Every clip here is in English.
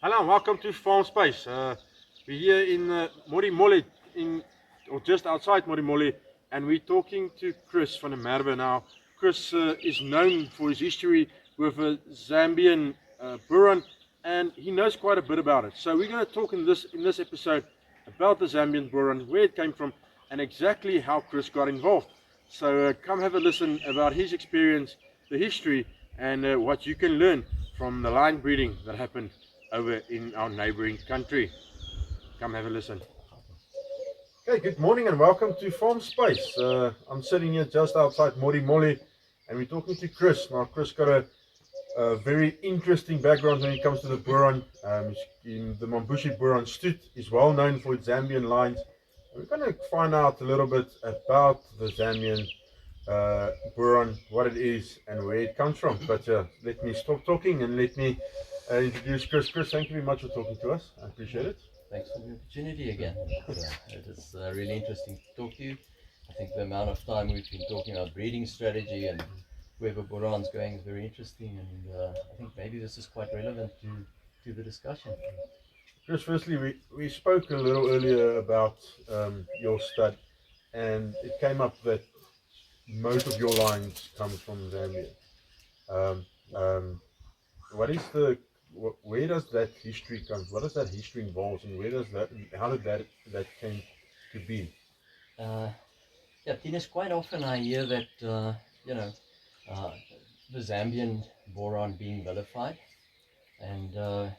Hello and welcome to Farmspace. We're here in Morimole, or just outside Morimole, and we're talking to Chris from the Merwe now. Chris is known for his history with a Zambian Boron, and he knows quite a bit about it. So we're going to talk in this episode about the Zambian Boron, where it came from, and exactly how Chris got involved. So come have a listen about his experience, the history, and what you can learn from the line breeding that happened over in our neighboring country. Come have a listen. Okay, good morning and welcome to Farmspace. I'm sitting here just outside Morimole and we're talking to Chris. Now, Chris got a very interesting background when it comes to the Boron. In the Mambushi Boron Stoot is well known for its Zambian lines. We're going to find out a little bit about the Zambian Boron, what it is and where it comes from. But let me stop talking and let me introduce Chris. Chris, thank you very much for talking to us. I appreciate it. Thanks for the opportunity again. It is really interesting to talk to you. I think the amount of time we've been talking about breeding strategy and where the Boron's going is very interesting, and I think maybe this is quite relevant to the discussion. Chris, firstly, we spoke a little earlier about your stud, and it came up that most of your lines come from Zambia. What is where does that history come? What does that history involve, and how did that came to be? Yeah, Tinus, quite often I hear that the Zambian Boron being vilified, and I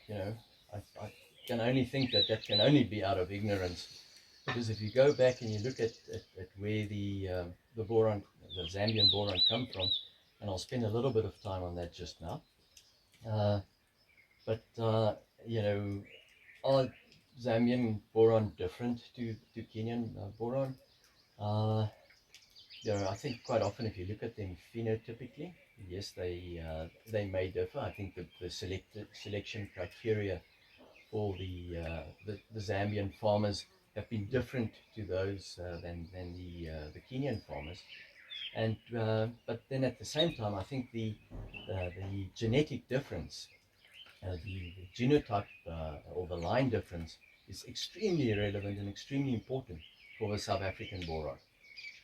can only think that can only be out of ignorance, because if you go back and you look at where the Boron, the Zambian Boron come from, and I'll spend a little bit of time on that just now. But are Zambian Boron different to Kenyan Boron? I think quite often if you look at them phenotypically, yes, they may differ. I think the selection criteria for the Zambian farmers have been different to those than the Kenyan farmers. And but then at the same time, I think the genetic difference, the genotype or the line difference is extremely relevant and extremely important for the South African Boron.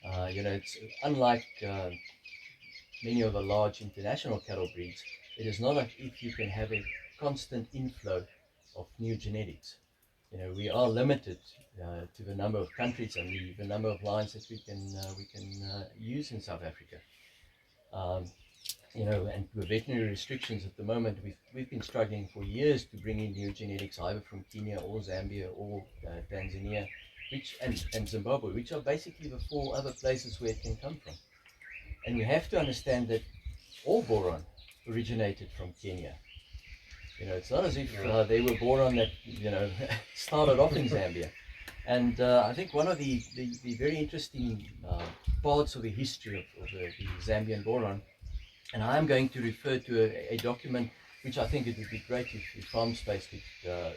It's unlike many of the large international cattle breeds. It is not like if you can have a constant inflow of new genetics. We are limited to the number of countries and the number of lines that we can use in South Africa. And with veterinary restrictions at the moment, we've been struggling for years to bring in new genetics, either from Kenya or Zambia or Tanzania, and Zimbabwe, which are basically the four other places where it can come from. And we have to understand that all Boron originated from Kenya. It's not as if they were Boron that started off in Zambia. And I think one of the very interesting parts of the history of the Zambian Boron, and I'm going to refer to a document which I think it would be great if Farmspace could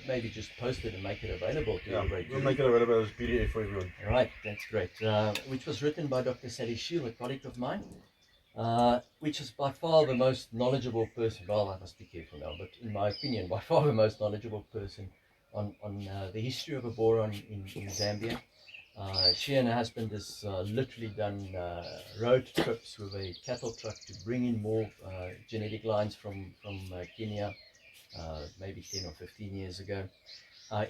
maybe just post it and make it available to everybody. We'll make it available as PDF for everyone. All right, that's great. Which was written by Dr. Sally Shield, a colleague of mine, which is by far the most knowledgeable person. Well, I must be careful now, but in my opinion, by far the most knowledgeable person on the history of a Boron in Zambia. She and her husband has literally done road trips with a cattle truck to bring in more genetic lines from Kenya, maybe 10 or 15 years ago,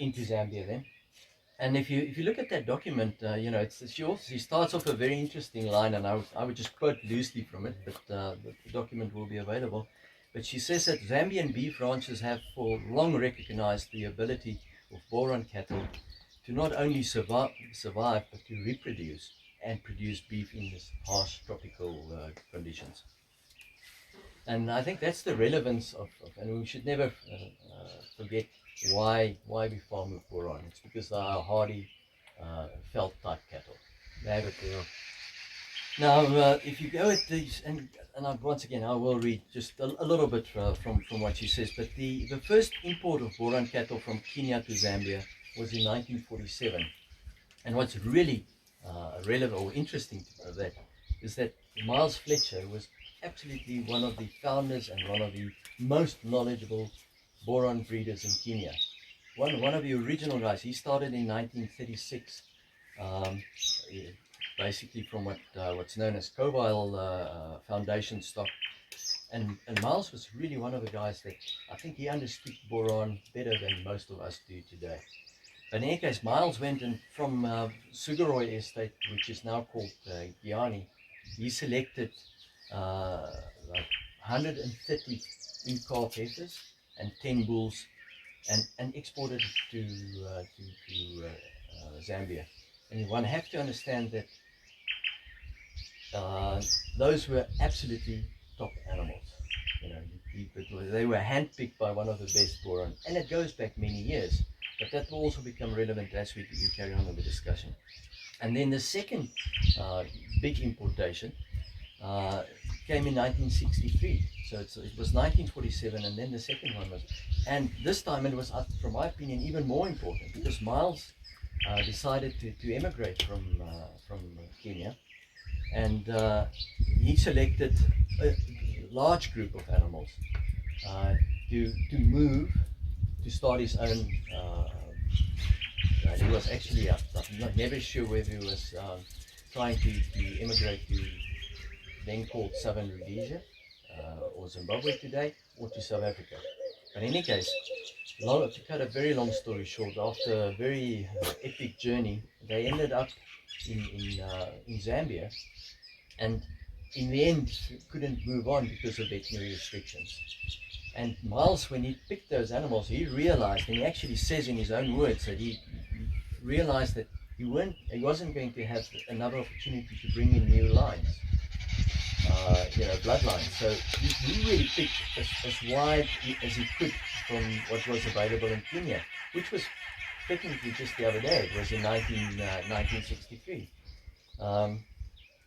into Zambia then. And if you look at that document, she starts off a very interesting line, and I would just quote loosely from it, but the document will be available. But she says that Zambian beef ranchers have for long recognized the ability of Boron cattle to not only survive but to reproduce and produce beef in this harsh tropical conditions. And I think that's the relevance of and we should never forget why we farm with Boron. It's because they are hardy veld type cattle. Now, if you go at these, and once again, I will read just a little bit from what she says, but the first import of Boron cattle from Kenya to Zambia was in 1947. And what's really relevant or interesting to that is that Miles Fletcher was absolutely one of the founders and one of the most knowledgeable Boron breeders in Kenya. One of the original guys, he started in 1936, basically from what's known as Covile Foundation stock. And Miles was really one of the guys that I think he understood Boron better than most of us do today. But in any case, Miles went and from Sugaroy Estate, which is now called Giani, he selected like 130 in-calf heifers and 10 bulls and exported it to Zambia. And one have to understand that those were absolutely top animals. You know, they were handpicked by one of the best Boron, and it goes back many years. But that will also become relevant as we carry on with the discussion. And then the second big importation came in 1963. So it was 1947, and then the second one was, and this time it was, from my opinion, even more important because Miles decided to emigrate from Kenya, and he selected a large group of animals to move to start his own. He was actually, I'm not never sure whether he was trying to immigrate to then called Southern Rhodesia or Zimbabwe today, or to South Africa. But in any case, to cut a very long story short, after a very epic journey, they ended up in Zambia, and in the end couldn't move on because of veterinary restrictions. And Miles, when he picked those animals, he realized, and he actually says in his own words, that he realized that he wasn't going to have another opportunity to bring in new lines, bloodlines. So he really picked as wide as he could from what was available in Kenya, which was technically just the other day. It was in 1963.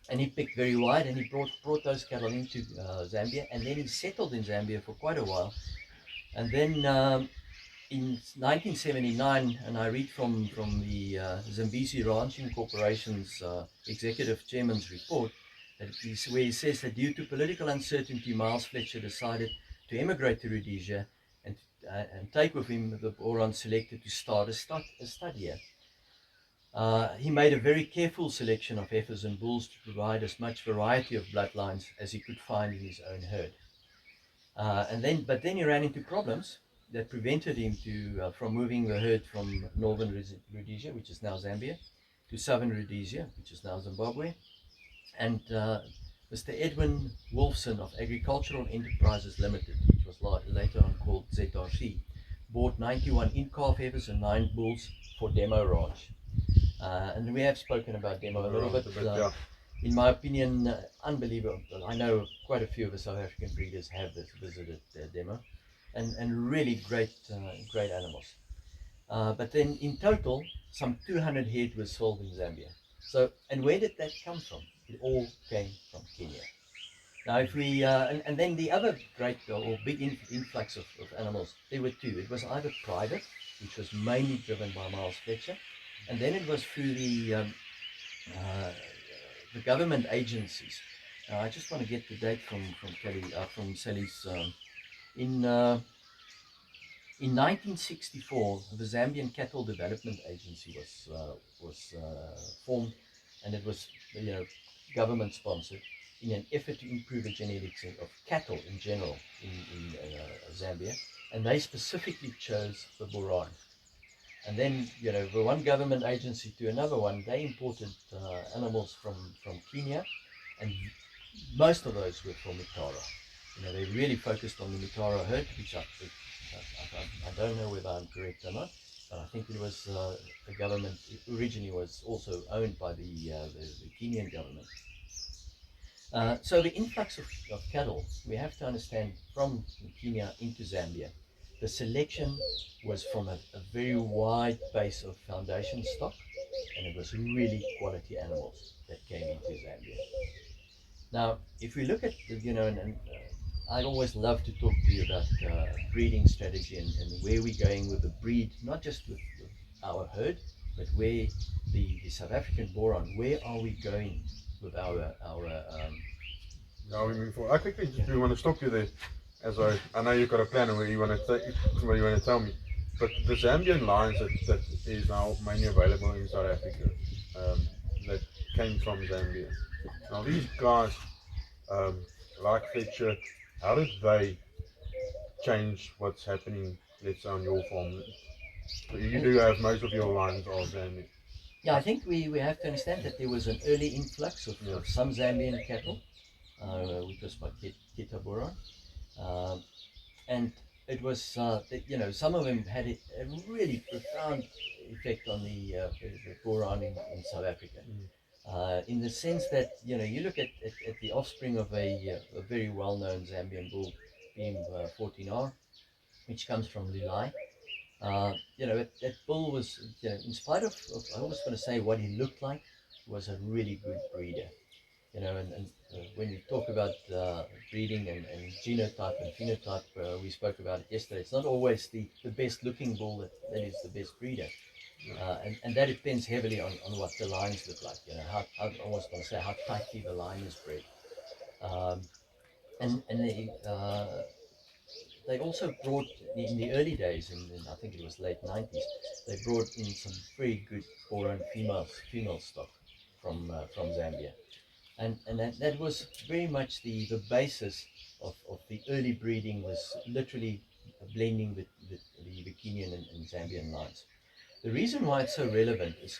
And he picked very wide, and he brought those cattle into Zambia, and then he settled in Zambia for quite a while. And then in 1979, and I read from the Zambezi Ranching Corporation's executive chairman's report, where he says that due to political uncertainty, Miles Fletcher decided to emigrate to Rhodesia and take with him the Boron selected to start a stud here. He made a very careful selection of heifers and bulls to provide as much variety of bloodlines as he could find in his own herd. But then he ran into problems that prevented him from moving the herd from northern Rhodesia, which is now Zambia, to southern Rhodesia, which is now Zimbabwe. And Mr. Edwin Wolfson of Agricultural Enterprises Limited, which was later on called ZRC, bought 91 in-calf heifers and 9 bulls for Demo Ranch. And we have spoken about Demo a little bit. In my opinion, unbelievable. I know quite a few of the South African breeders have visited Demo, and really great animals. But then in total, some 200 head were sold in Zambia. So, and where did that come from? It all came from Kenya. Now, if we and then the other great or big influx of animals, there were two. It was either private, which was mainly driven by Miles Fletcher, and then it was through the government agencies. I just want to get the date from Sally's. In 1964, the Zambian Cattle Development Agency was formed, and it was government sponsored in an effort to improve the genetics of cattle in general in Zambia, and they specifically chose the Boran. And then, the one government agency to another one, they imported animals from Kenya, and most of those were from Mitara. They really focused on the Mitara herd, which I don't know whether I'm correct or not, but I think it was the government originally was also owned by the Kenyan government. So the influx of cattle, we have to understand, from Kenya into Zambia, the selection was from a very wide base of foundation stock, and it was really quality animals that came into Zambia. Now, if we look at, I always love to talk to you about breeding strategy and where we're going with the breed, not just with our herd, but where the South African Boron, where are we going with our Now we move forward. I quickly just want to stop you there. as I know you've got a plan where you want to tell me, but the Zambian lines that is now mainly available in South Africa, that came from Zambia. Now these guys, um, like Fletcher, how did they change what's happening, let's say, on your farm? So you do have most of your lines are Zambian. Yeah, I think we have to understand that there was an early influx of some Zambian cattle, which was by Boran. And it was, some of them had a really profound effect on the Boron in South Africa. In the sense that, you look at the offspring of a very well-known Zambian bull, being 14R, which comes from Lulai. That bull was, in spite of, I always want to say what he looked like, was a really good breeder. And when we talk about breeding and genotype and phenotype, we spoke about it yesterday. It's not always the best looking bull that is the best breeder. And that depends heavily on what the lines look like, how I almost want to say how tightly the line is bred. And they also brought, in the early days, in I think it was late 90s, they brought in some very good Boron female stock from Zambia. And that was very much the basis of the early breeding, was literally blending the Kenyan and Zambian lines. The reason why it's so relevant is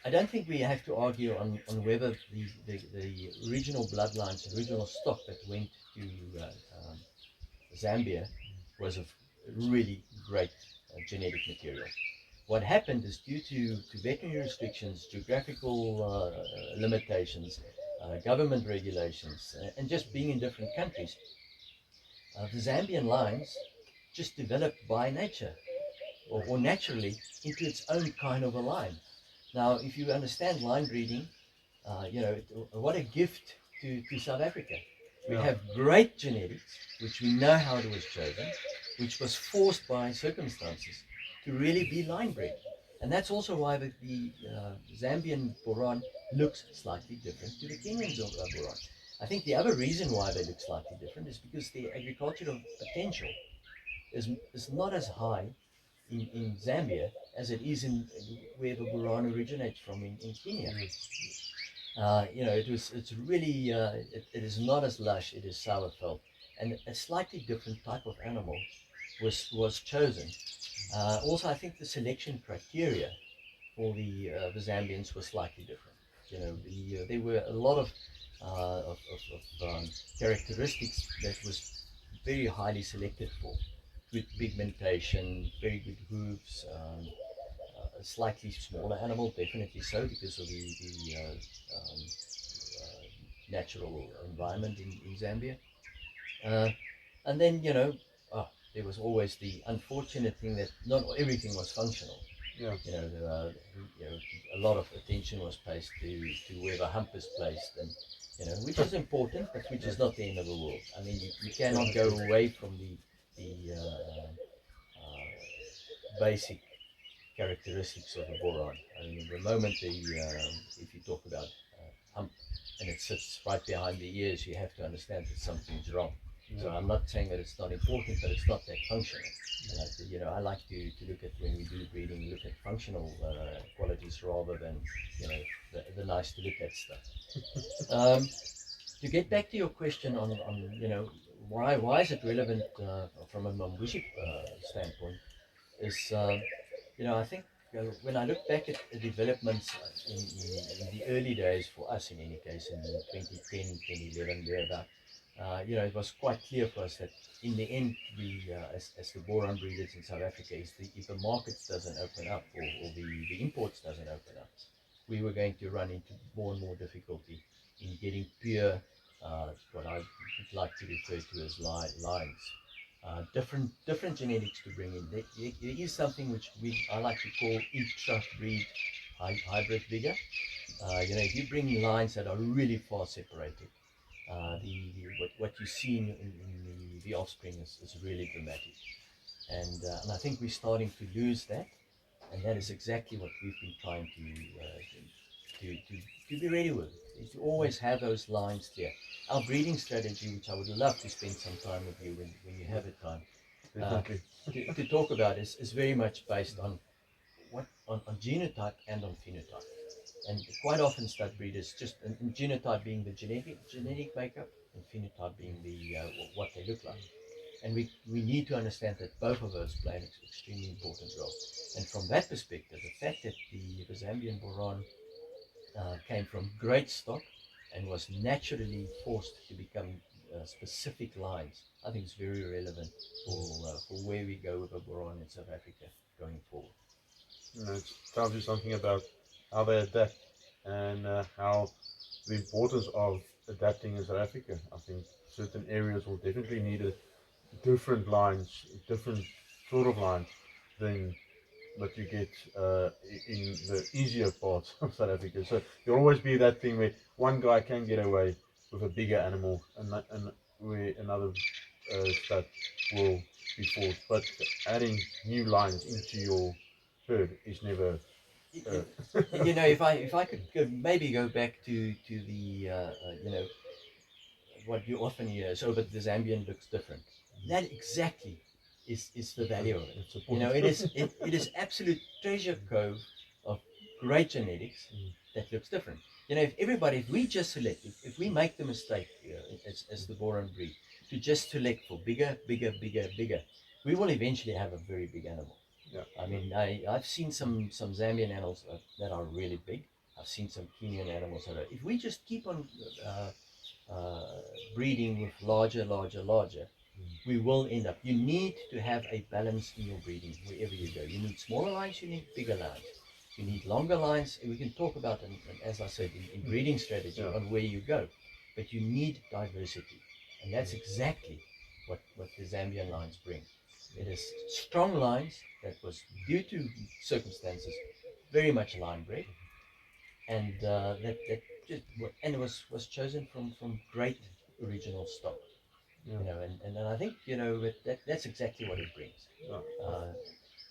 I don't think we have to argue on whether the original bloodlines, original stock that went to Zambia was of really great genetic material. What happened is, due to veterinary restrictions, geographical limitations, government regulations, and just being in different countries, the Zambian lines just developed by nature or naturally into its own kind of a line. Now, if you understand line breeding, what a gift to South Africa. We have great genetics, which we know how it was chosen, which was forced by circumstances to really be line bred. And that's also why the Zambian Boron looks slightly different to the Kenyan Boron. I think the other reason why they look slightly different is because the agricultural potential is not as high in Zambia as it is in where the Boron originates from in Kenya. It's really, it is not as lush, it is sour felt. And a slightly different type of animal was chosen. Also, I think the selection criteria for the Zambians was slightly different. There were a lot of characteristics that was very highly selected for. Good pigmentation, very good hooves, a slightly smaller animal, definitely so, because of the natural environment in Zambia. And then, there was always the unfortunate thing that not everything was functional. Yeah. A lot of attention was placed to where the hump is placed, and which is important, but which is not the end of the world. I mean, you cannot go away from the basic characteristics of a boron. I mean, the moment if you talk about hump and it sits right behind the ears, you have to understand that something's wrong. So I'm not saying that it's not important, but it's not that functional. And I like to look at, when we do breeding, look at functional qualities rather than the nice to look at stuff. To get back to your question on why is it relevant from a Mambushi standpoint, is I think when I look back at the developments in the early days, for us in any case, in 2010, 2011, thereabout, it was quite clear for us that in the end, as the boron breeders in South Africa, if the markets doesn't open up, or the imports doesn't open up, we were going to run into more and more difficulty in getting pure, what I would like to refer to as lines. Different genetics to bring in. There is something which I like to call intra-breed hybrid vigor. If you bring lines that are really far separated, what you see in the offspring is really dramatic, and I think we're starting to lose that, and that is exactly what we've been trying to be ready with it, is to always have those lines clear. Our breeding strategy, which I would love to spend some time with you when you have a time to talk about, is very much based on on genotype and on phenotype. And quite often stud breeders just and genotype being the genetic makeup and phenotype being the what they look like. And we need to understand that both of those play an extremely important role. And from that perspective, the fact that the Zambian Boron came from great stock and was naturally forced to become specific lines, I think is very relevant for where we go with the Boron in South Africa going forward. It tells you something about how they adapt and how the importance of adapting in South Africa. I think certain areas will definitely need different lines, different sort of lines than what you get in the easier parts of South Africa. So there'll always be that thing where one guy can get away with a bigger animal and where another stud will be forced. But adding new lines into your herd is never. You know, if I could maybe go back to the you know, what you often hear, so but the Zambian looks different. That exactly is the value of it. You know, it is absolute treasure trove of great genetics that looks different. You know, if we just select, if we make the mistake as the Boron breed to just select for bigger, we will eventually have a very big animal. Yeah. I mean, I've seen some Zambian animals that are really big. I've seen some Kenyan animals that are. If we just keep on breeding with larger, we will end up. You need to have a balance in your breeding wherever you go. You need smaller lines, you need bigger lines. You need longer lines, and we can talk about, and as I said, in breeding strategy on where you go. But you need diversity, and that's exactly what the Zambian lines bring. It is strong lines that was, due to circumstances, very much line bred, and that just, and it was chosen from great original stock. Yeah. You know, and I think, you know, that's exactly what it brings.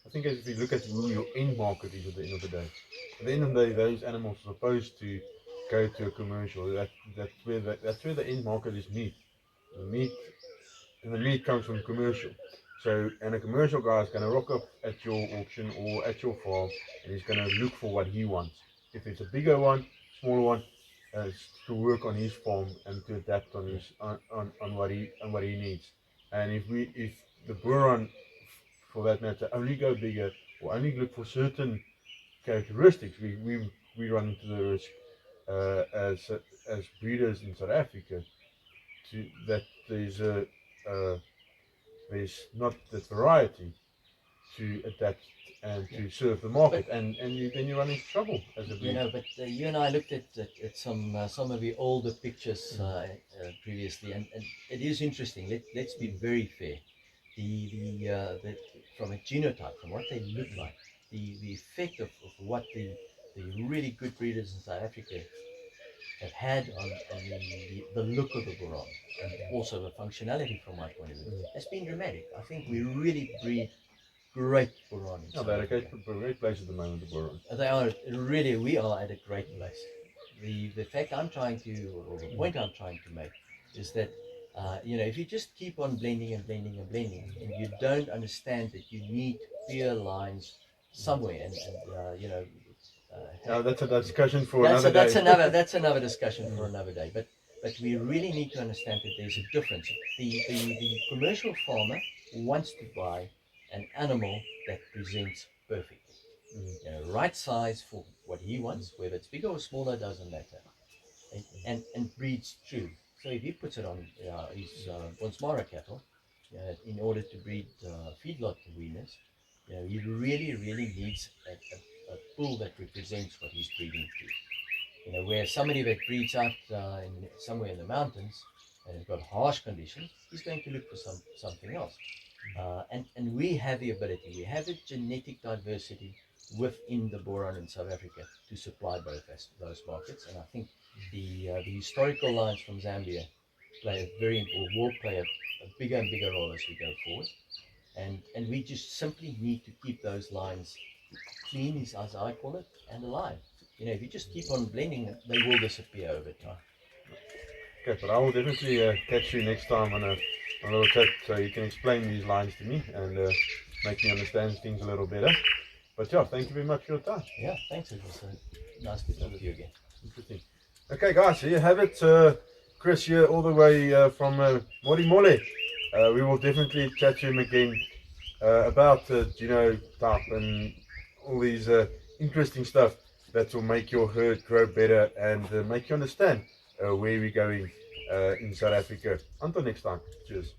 I think if you look at who your end market is at the end of the day, at the end of the day, those animals are supposed to go to a commercial. That's where the end market is meat. The meat comes from commercial. So, and a commercial guy is going to rock up at your auction or at your farm, and he's going to look for what he wants. If it's a bigger one, smaller one, to work on his farm and to adapt on his on what he needs. And if the Boron, for that matter, only go bigger or only look for certain characteristics, we run into the risk as breeders in South Africa that there's not the variety to adapt and to serve the market, and then you run into trouble as a breeder. You know, but you and I looked at some of the older pictures previously, and it is interesting. Let's be very fair. The from a genotype, from what they look like, the effect of what the really good breeders in South Africa have had on the look of the Boron, and also the functionality from my point of view, has been dramatic. I think we really breed great Boron. They're a great place at the moment, the Boron. They are really. We are at a great place. The fact I'm trying to, or the point I'm trying to make, is that you know, if you just keep on blending and and you don't understand that you need clear lines somewhere, and you know. That's a discussion for another day. That's another discussion for another day. But we really need to understand that there's a difference. The commercial farmer wants to buy an animal that presents perfectly. You know, right size for what he wants, whether it's bigger or smaller doesn't matter, and breeds true. So if he puts it on his Bonsmara cattle, in order to breed feedlot weaners, you know, he really needs a bull that represents what he's breeding to. You know, where somebody that breeds out somewhere in the mountains and has got harsh conditions, he's going to look for something else. And we have the ability, we have the genetic diversity within the Boron in South Africa to supply both those markets. And I think the historical lines from Zambia will play a bigger and bigger role as we go forward. And we just simply need to keep those lines clean, as I call it, and alive. you know, if you just keep on blending, they will disappear over time. Okay, but I will definitely catch you next time on a little chat so you can explain these lines to me and make me understand things a little better. But yeah, thank you very much for your time. Yeah, thanks. It was nice to talk to you again. Interesting. Okay, guys, here you have it. Chris here, all the way from Morimole. We will definitely chat to him again about genotype and all these interesting stuff that will make your herd grow better and make you understand where we're going in South Africa. Until next time, cheers.